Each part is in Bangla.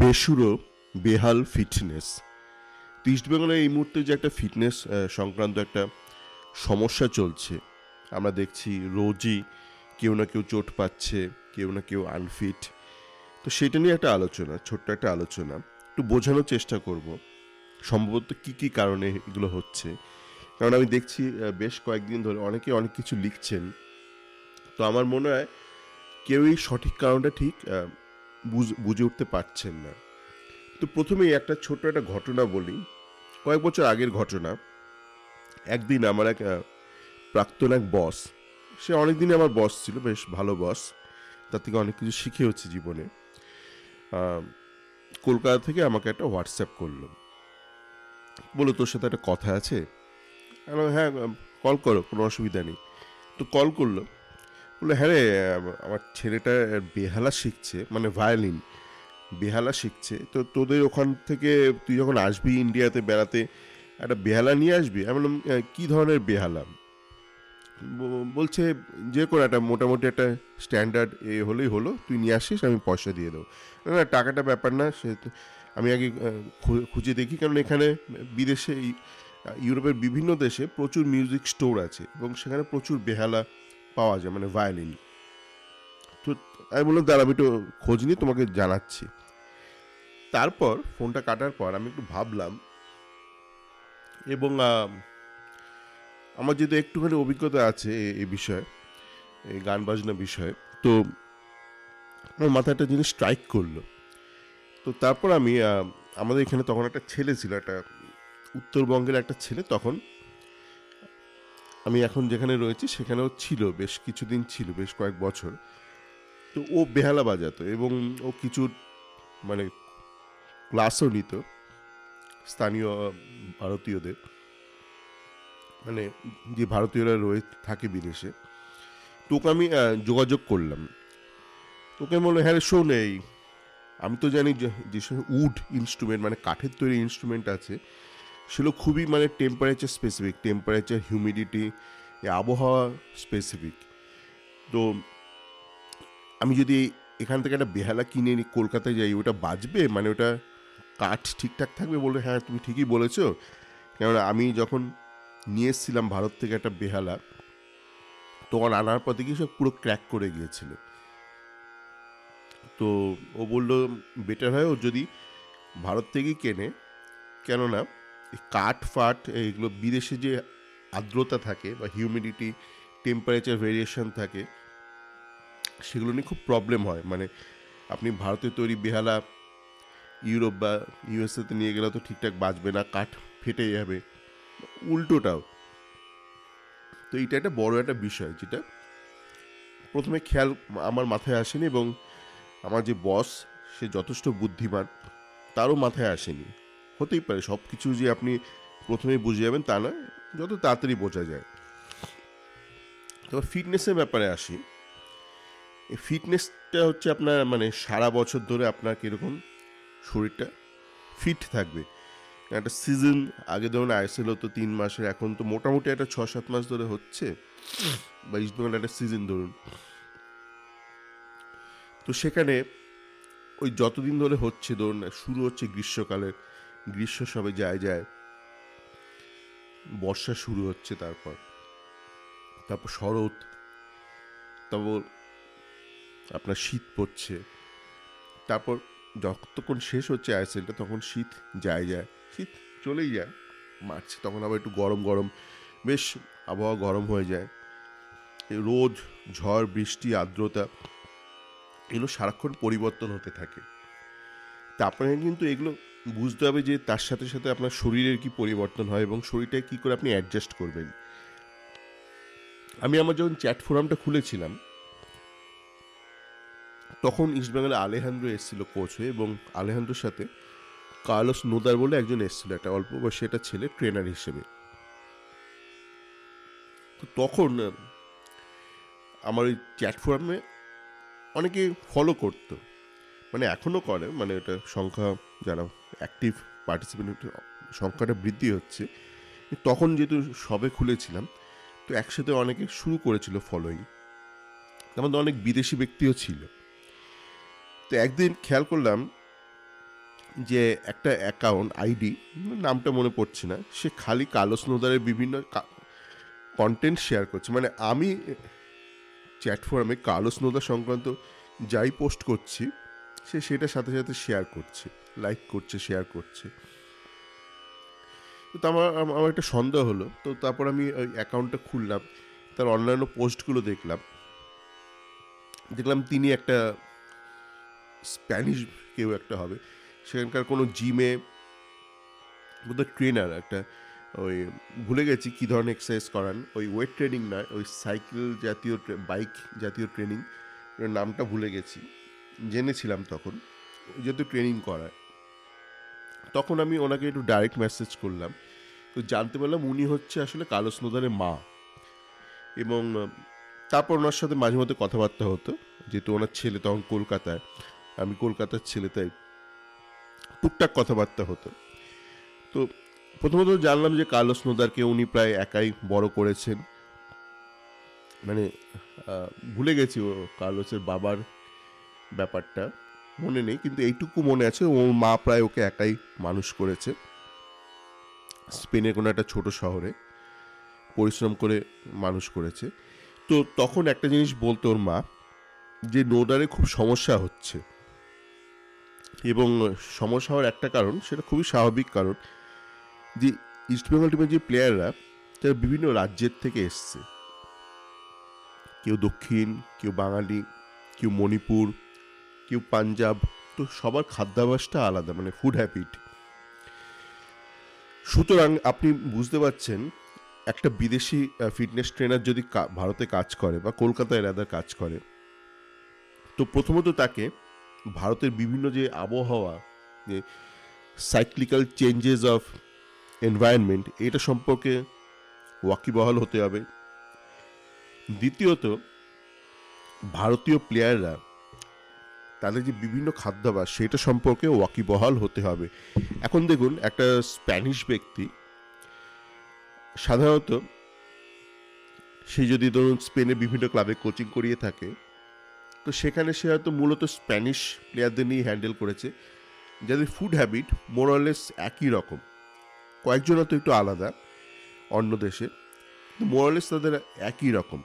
বেসুরো বেহাল ফিটনেস। তো ইস্টবেঙ্গলে এই মুহূর্তে যে একটা ফিটনেস সংক্রান্ত একটা সমস্যা চলছে, আমরা দেখছি রোজই কেউ না কেউ চোট পাচ্ছে, কেউ না কেউ আনফিট। তো সেটা নিয়ে একটা আলোচনা, ছোট্ট একটা আলোচনা, একটু বোঝানোর চেষ্টা করব সম্ভবত কি কি কারণে এগুলো হচ্ছে। কারণ আমি দেখছি বেশ কয়েকদিন ধরে অনেকে অনেক কিছু লিখছেন। তো আমার মনে হয় কেউই সঠিক কারণটা ঠিক বুঝে উঠতে পারছেন না। তো প্রথমেই একটা ছোট্ট একটা ঘটনা বলি, কয়েক বছর আগের ঘটনা। একদিন আমার এক প্রাক্তন এক বস, সে অনেকদিনই আমার বস ছিল, বেশ ভালো বস, তার থেকে অনেক কিছু শিখে হচ্ছে জীবনে। আহ, কলকাতা থেকে আমাকে একটা হোয়াটসঅ্যাপ করলো, বলো তোর সাথে একটা কথা আছে। আমি বললাম, হ্যাঁ কল করো, কোনো অসুবিধা নেই। তো কল করলো, বললো হ্যাঁ রে, আমার ছেলেটা বেহালা শিখছে, মানে ভায়োলিন বেহালা শিখছে। তো তোদের ওখান থেকে তুই যখন আসবি ইন্ডিয়াতে বেড়াতে, একটা বেহালা নিয়ে আসবি। আমি বললাম কী ধরনের বেহালা? বলছে যে কোনো একটা মোটামুটি একটা স্ট্যান্ডার্ড হলেই হলো, তুই নিয়ে আসিস, আমি পয়সা দিয়ে দেবো। না টাকাটা ব্যাপার না, সে আমি আগে খুঁজে দেখি, কারণ এখানে বিদেশে ইউরোপের বিভিন্ন দেশে প্রচুর মিউজিক স্টোর আছে এবং সেখানে প্রচুর বেহালা পাওয়া যায়, মানে ভায়োলিন। তো আমি বললাম দাঁড়া, আমি একটু খোঁজ নিয়ে তোমাকে জানাচ্ছি। তারপর ফোনটা কাটার পর আমি একটু ভাবলাম, এবং আমার যেহেতু একটুখানি অভিজ্ঞতা আছে এই বিষয়ে, এই গান বাজনা বিষয়ে, তো আমার মাথায় একটা জিনিস স্ট্রাইক করলো। তো তারপর আমি আমাদের এখানে তখন একটা ছেলে ছিল, একটা উত্তরবঙ্গের একটা ছেলে, তখন আমি এখন যেখানে রয়েছি সেখানেও ছিল, বেশ কিছুদিন ছিল, বেশ কয়েক বছর। তো ও বেহালা বাজাতো এবং ও কিছু মানে ক্লাসও নিত স্থানীয় ভারতীয়দের, মানে যে ভারতীয়রা রয়ে থাকে বিদেশে। তোকে আমি যোগাযোগ করলাম, তোকে বললো হ্যাঁ শোন, এই আমি তো জানি যেসব উড ইনস্ট্রুমেন্ট, মানে কাঠের তৈরি ইনস্ট্রুমেন্ট আছে, সেগুলো খুবই মানে টেম্পারেচার স্পেসিফিক, টেম্পারেচার, হিউমিডিটি, আবহাওয়া স্পেসিফিক। তো আমি যদি এখান থেকে একটা বেহালা কিনে নিই, কলকাতায় যাই, ওটা বাজবে, মানে ওটা কাঠ ঠিকঠাক থাকবে? বললো হ্যাঁ তুমি ঠিকই বলেছো, কেননা আমি যখন নিয়ে এসেছিলাম ভারত থেকে একটা বেহালা, তখন আনার পর থেকে সব পুরো ক্র্যাক করে গিয়েছিল। তো ও বললো বেটার হয় ও যদি ভারত থেকেই কেনে, কেননা এই কাঠ ফাট এইগুলো বিদেশে যে আর্দ্রতা থাকে বা হিউমিডিটি, টেম্পারেচার ভেরিয়েশন থাকে, সেগুলো নিয়ে খুব প্রবলেম হয়। মানে আপনি ভারতে তৈরি বেহালা ইউরোপ বা ইউএসএতে নিয়ে গেলে তো ঠিকঠাক বাজবে না, কাঠ ফেটে যাবে, উল্টোটাও। তো এইটা একটা বড় একটা বিষয়, যেটা প্রথমে খেয়াল আমার মাথায় আসেনি, এবং আমার যে বস, সে যথেষ্ট বুদ্ধিমান, তারও মাথায় আসেনি। হতেই পারে সব কিছু যে আপনি প্রথমেই বুঝে যাবেন তা নয়, যত তাড়াতাড়ি বোঝা যায়। তবে ফিটনেসের ব্যাপারে আসি। এই ফিটনেসটা হচ্ছে আপনার মানে সারা বছর ধরে আপনার কীরকম শরীরটা ফিট থাকবে। একটা সিজন, আগে ধরুন আইএসএল হতো 3 মাসের, এখন তো মোটামুটি একটা 6-7 মাস ধরে হচ্ছে, বা ইস্টবেঙ্গল একটা সিজন ধরুন। তো সেখানে ওই যতদিন ধরে হচ্ছে, ধরুন শুরু হচ্ছে গ্রীষ্মকালের, গ্রীষ্ম সবে যায় যায়, বর্ষা শুরু হচ্ছে, তারপর তারপর শরৎ, তারপর আপনার শীত পড়ছে, তারপর যতক্ষণ শেষ হচ্ছে আইএসএলটা তখন শীত যায় যায়, শীত চলেই যায় মার্চ, তখন আবার একটু গরম গরম, বেশ আবহাওয়া গরম হয়ে যায়। রোদ, ঝড়, বৃষ্টি, আর্দ্রতা, এগুলো সারাক্ষণ পরিবর্তন হতে থাকে। তা আপনাকে কিন্তু এগুলো বুঝতে হবে যে তার সাথে সাথে আপনার শরীরের কি পরিবর্তন হয় এবং শরীরটাকে কী করে আপনি অ্যাডজাস্ট করবেন। আমি আমার যখন চ্যাট ফোরামটা খুলেছিলাম, তখন ইস্টবেঙ্গলে আলেহান্দ্রো এসেছিল কোচ হয়ে, এবং আলেহান্দ্রোর সাথে কার্লোস নোদার বলে একজন এসেছিল, একটা অল্প বয়সী একটা ছেলে, ট্রেনার হিসেবে। তো তখন আমার ওই চ্যাট ফোরামে অনেকে ফলো করতো, মানে এখনও করে, মানে এটা সংখ্যা, যারা অ্যাক্টিভ পার্টিসিপেন্ট সংখ্যাটা বৃদ্ধি হচ্ছে। তখন যেহেতু সবে খুলেছিলাম, তো একসাথে অনেকে শুরু করেছিল ফলোয়িং, তার মধ্যে অনেক বিদেশি ব্যক্তিও ছিল। তো একদিন খেয়াল করলাম যে একটা অ্যাকাউন্ট আইডি, নামটা মনে পড়ছে না, সে খালি কার্লোস নোদারের বিভিন্ন কন্টেন্ট শেয়ার করছে। মানে আমি চ্যাট ফোরামে কার্লোস নোদা সংক্রান্ত যাই পোস্ট করছি, সে সেটার সাথে সাথে শেয়ার করছে, লাইক করছে, শেয়ার করছে। তো আমার আমার একটা সন্দেহ হলো। তো তারপর আমি ওই অ্যাকাউন্টটা খুললাম, তার অন্যান্য পোস্টগুলো দেখলাম। দেখলাম তিনি একটা স্প্যানিশ কেউ একটা হবে, সেখানকার কোনো জিমে বোধহয় ট্রেনার একটা, ওই ভুলে গেছি কী ধরনের এক্সারসাইজ করান, ওই ওয়েট ট্রেনিং নয়, ওই সাইকেল জাতীয় বাইক জাতীয় ট্রেনিং, নামটা ভুলে গেছি, জেনেছিলাম তখন যেহেতু ট্রেনিং করায়। তখন আমি ওনাকে একটু ডাইরেক্ট মেসেজ করলাম, তো জানতে পারলাম উনি হচ্ছে আসলে কার্লোস নোদারের মা। এবং তারপর ওনার সাথে মাঝে মধ্যে কথাবার্তা হতো, যেহেতু ওনার ছেলে তখন কলকাতায়, আমি কলকাতার ছেলে, তাই টুকটাক কথাবার্তা হতো। তো প্রথমত জানলাম যে কার্লোস নোদারকে উনি প্রায় একাই বড় করেছেন। মানে ভুলে গেছি ও কার্লোসের বাবার ব্যাপারটা মনে নেই, কিন্তু এইটুকু মনে আছে ওর মা প্রায় ওকে একাই মানুষ করেছে, স্পেনের কোনো একটা ছোট শহরে পরিশ্রম করে মানুষ করেছে। তো তখন একটা জিনিস বলতো ওর মা, যে নোদারে খুব সমস্যা হচ্ছে, এবং সমস্যা হওয়ার একটা কারণ, সেটা খুবই স্বাভাবিক কারণ, যে ইস্টবেঙ্গল টিমের যে প্লেয়াররা তারা বিভিন্ন রাজ্যের থেকে এসছে, কেউ দক্ষিণ, কেউ বাঙালি, কেউ মণিপুর, কেউ পাঞ্জাব। তো সবার খাদ্যাভ্যাসটা আলাদা, মানে ফুড হ্যাবিট। সুতরাং আপনি বুঝতে পারছেন, একটা বিদেশি ফিটনেস ট্রেনার যদি ভারতে কাজ করে বা কলকাতায় রাদার কাজ করে, তো প্রথমত তাকে ভারতের বিভিন্ন যে আবহাওয়া, যে সাইক্লিক্যাল চেঞ্জেস অফ এনভায়রনমেন্ট, এটা সম্পর্কে ওয়াকিবহাল হতে হবে। দ্বিতীয়ত, ভারতীয় প্লেয়াররা তাদের যে বিভিন্ন খাদ্যাভ্যাস, সেটা সম্পর্কে ওয়াকিবহাল হতে হবে। এখন দেখুন, একটা স্প্যানিশ ব্যক্তি সাধারণত, সে যদি ধরুন স্পেনে বিভিন্ন ক্লাবে কোচিং করিয়ে থাকে, তো সেখানে সে হয়তো মূলত স্প্যানিশ প্লেয়ারদের নিয়ে হ্যান্ডেল করেছে, যাদের ফুড হ্যাবিট মোরালেস একই রকম। কয়েকজন হয়তো একটু আলাদা অন্য দেশে, মোরালেস তাদের একই রকম।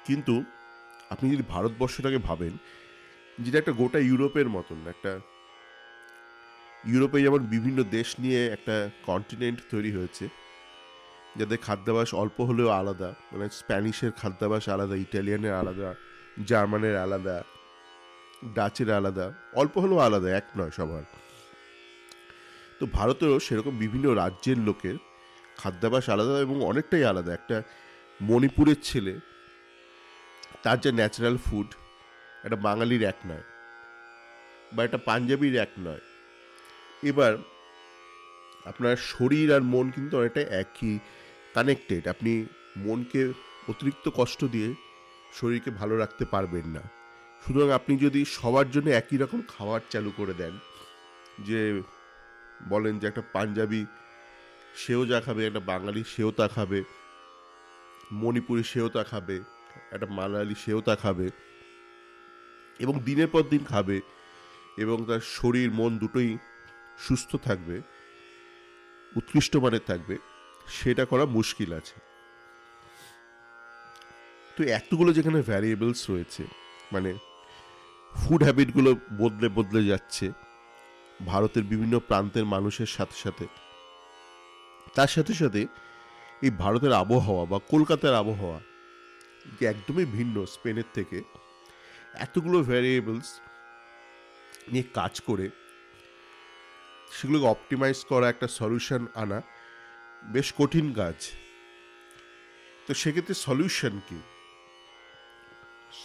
কিন্তু আপনি যদি ভারতবর্ষটাকে ভাবেন, যেটা একটা গোটা ইউরোপের মতন, একটা ইউরোপে যেমন বিভিন্ন দেশ নিয়ে একটা কন্টিনেন্ট তৈরি হয়েছে, যাদের খাদ্যাভ্যাস অল্প হলেও আলাদা, মানে স্প্যানিশের খাদ্যাভ্যাস আলাদা, ইটালিয়ানের আলাদা, জার্মানের আলাদা, ডাচের আলাদা, অল্প হলেও আলাদা, এক নয় সবার। তো ভারতেরও সেরকম বিভিন্ন রাজ্যের লোকের খাদ্যাভ্যাস আলাদা, এবং অনেকটাই আলাদা। একটা মণিপুরের ছেলে, তার যে ন্যাচারাল ফুড, একটা বাঙালির এক নয়, বা একটা পাঞ্জাবির এক নয়। এবার আপনার শরীর আর মন কিন্তু অনেকটা একই, কানেক্টেড। আপনি মনকে অতিরিক্ত কষ্ট দিয়ে শরীরকে ভালো রাখতে পারবেন না। সুতরাং আপনি যদি সবার জন্য একই রকম খাবার চালু করে দেন, যে বলেন যে একটা পাঞ্জাবি সেও যা খাবে, একটা বাঙালি সেও তা খাবে, মণিপুরি সেও তা খাবে, একটা মালায়ালি সেও তা খাবে, এবং দিনের পর দিন খাবে, এবং তার শরীর মন দুটোই সুস্থ থাকবে, উৎকৃষ্ট মানের থাকবে, সেটা করা মুশকিল আছে। তো এতগুলো যেখানে ভ্যারিয়েবলস রয়েছে, মানে ফুড হ্যাবিটগুলো বদলে বদলে যাচ্ছে ভারতের বিভিন্ন প্রান্তের মানুষের সাথে সাথে, তার সাথে সাথে এই ভারতের আবহাওয়া বা কলকাতার আবহাওয়া যে একদমই ভিন্ন স্পেনের থেকে, এতগুলো ভ্যারিয়েবলস নিয়ে কাজ করে সেগুলোকে অপটিমাইজ করা, একটা সলিউশন আনা বেশ কঠিন কাজ। তো সেক্ষেত্রে সলিউশন কি?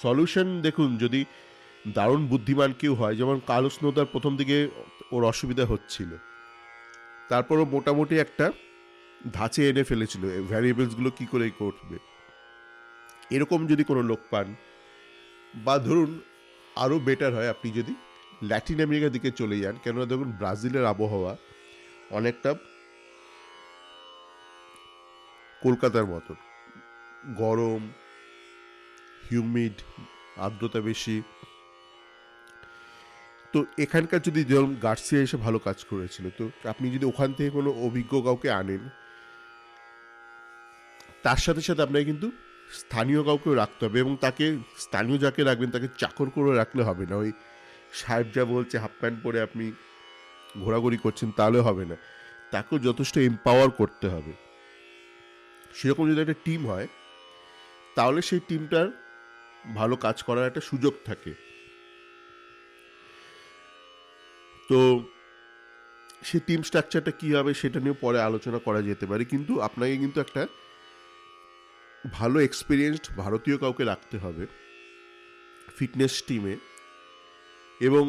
সলিউশন দেখুন, যদি দারুণ বুদ্ধিমান কেউ হয়, যেমন কার্লোস নোদার প্রথম দিকে ওর অসুবিধা হচ্ছিল, তারপরও মোটামুটি একটা ধাঁচে এনে ফেলেছিল ভ্যারিয়েবলসগুলো কী করে করবে। এরকম যদি কোনো লোক পান, বা ধরুন আরও বেটার হয় আপনি যদি ল্যাটিন আমেরিকার দিকে চলে যান, কেননা দেখুন ব্রাজিলের আবহাওয়া অনেকটা কলকাতার মতন, গরম, হিউমিড, আর্দ্রতা বেশি। তো এখানকার যদি যেরকম গার্সিয়া এসে ভালো কাজ করেছিল, তো আপনি যদি ওখান থেকে কোনো অভিজ্ঞ কাউকে আনেন, তার সাথে সাথে আপনাকে কিন্তু স্থানীয় কাউকেও রাখতে হবে, এবং তাকে স্থানীয় যাকে রাখবেন তাকে চাকর করে রাখলে হবে না। ওই সাহেব যা বলছে হাফ প্যান্ট পরে আপনি ঘোরাঘুরি করছেন তাহলে হবে না, তাকেও যথেষ্ট এম্পাওয়ার করতে হবে। সেরকম যদি একটা টিম হয় তাহলে সেই টিমটার ভালো কাজ করার একটা সুযোগ থাকে। তো সেই টিম স্ট্রাকচারটা কী হবে সেটা নিয়ে পরে আলোচনা করা যেতে পারে, কিন্তু আপনাকে কিন্তু একটা ভালো এক্সপিরিয়েন্সড ভারতীয় কাউকে রাখতে হবে ফিটনেস টিমে, এবং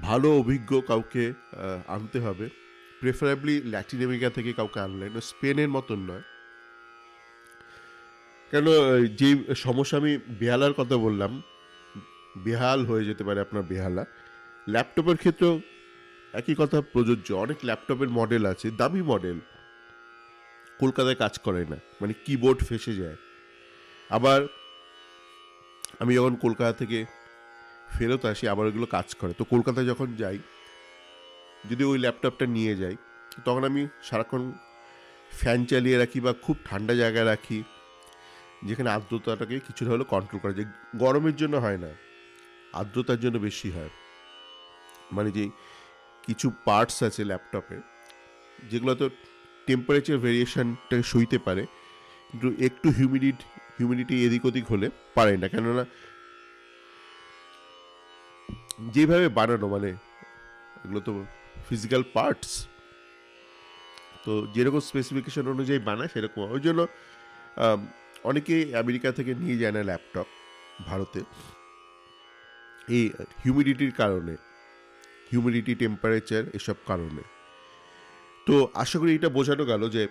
ভালো অভিজ্ঞ কাউকে আনতে হবে, প্রেফারেবলি ল্যাটিন আমেরিকা থেকে কাউকে আনলেন, স্পেনের মতন নয়। কেন যে সমস্যা আমি বেহালার কথা বললাম, বেহাল হয়ে যেতে পারে আপনার বেহালা, ল্যাপটপের ক্ষেত্রেও একই কথা প্রযোজ্য। অনেক ল্যাপটপের মডেল আছে, দামি মডেল, কলকাতায় কাজ করে না, মানে কিবোর্ড ফেসে যায়। আবার আমি যখন কলকাতা থেকে ফেরত আসি আবার ওইগুলো কাজ করে, তো কলকাতায় যখন যাই যদি ওই ল্যাপটপটা নিয়ে যাই, তখন আমি সারাক্ষণ ফ্যান চালিয়ে রাখি বা খুব ঠান্ডা জায়গায় রাখি, যেখানে আর্দ্রতাটাকে কিছুটা হলেও কন্ট্রোল করা যায়। গরমের জন্য হয় না, আর্দ্রতার জন্য বেশি হয়। মানে যে কিছু পার্টস আছে ল্যাপটপে যেগুলো তো টেম্পারেচার ভেরিয়েশনটাকে সইতে পারে, কিন্তু একটু হিউমিডিটি এদিক ওদিক হলে পারে না, কেননা যেভাবে বানানো, মানে এগুলো তো ফিজিক্যাল পার্টস, তো যেরকম স্পেসিফিকেশন অনুযায়ী বানায় সেরকম। ওই জন্য অনেকেই আমেরিকা থেকে নিয়ে যায় না ল্যাপটপ ভারতে, এই হিউমিডিটির কারণে, হিউমিডিটি, টেম্পারেচার, এসব কারণে। তো আশা করি এটা বোঝানো গেল যে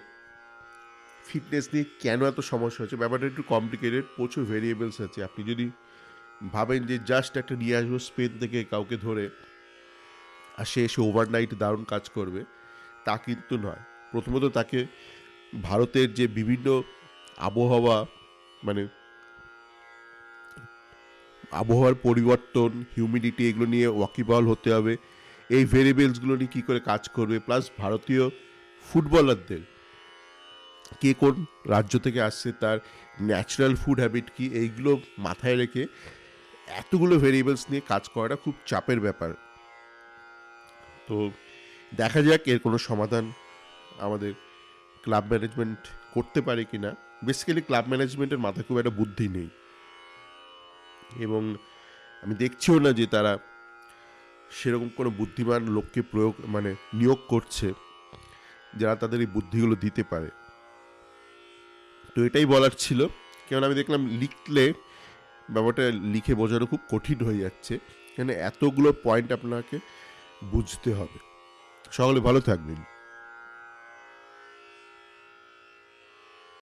ফিটনেস নিয়ে কেন এত সমস্যা হচ্ছে। ব্যাপারটা একটু কমপ্লিকেটেড, প্রচুর ভেরিয়েবলস আছে। আপনি যদি ভাবেন যে জাস্ট একটা নিয়ে আসবো স্পেন থেকে কাউকে ধরে আর সে এসে ওভারনাইট দারুণ কাজ করবে, তা কিন্তু নয়। প্রথমত তাকে ভারতের যে বিভিন্ন আবহাওয়া, মানে আবহাওয়ার পরিবর্তন, হিউমিডিটি, এগুলো নিয়ে ওয়াকিবহাল হতে হবে, এই ভেরিয়েবলসগুলো নিয়ে কী করে কাজ করবে, প্লাস ভারতীয় ফুটবলারদের কে কোন রাজ্য থেকে আসছে, তার ন্যাচারাল ফুড হ্যাবিট কী, এইগুলো মাথায় রেখে এতগুলো ভেরিয়েবলস নিয়ে কাজ করাটা খুব চাপের ব্যাপার। তো দেখা যাক এর কোনো সমাধান আমাদের ক্লাব ম্যানেজমেন্ট করতে পারে কি না। বেসিক্যালি ক্লাব ম্যানেজমেন্টের মাথায় খুব একটা বুদ্ধি নেই, এবং আমি দেখছিও না যে তারা সেরকম কোনো বুদ্ধিমান লোককে নিয়োগ করছে যারা তাদের এই বুদ্ধিগুলো দিতে পারে। তো এটাই বলার ছিল, কারণ আমি দেখলাম লিখলে ব্যাপারটা লিখে বোঝানো খুব কঠিন হয়ে যাচ্ছে, কেন এতগুলো পয়েন্ট আপনাকে বুঝতে হবে। সকলে ভালো থাকবেন।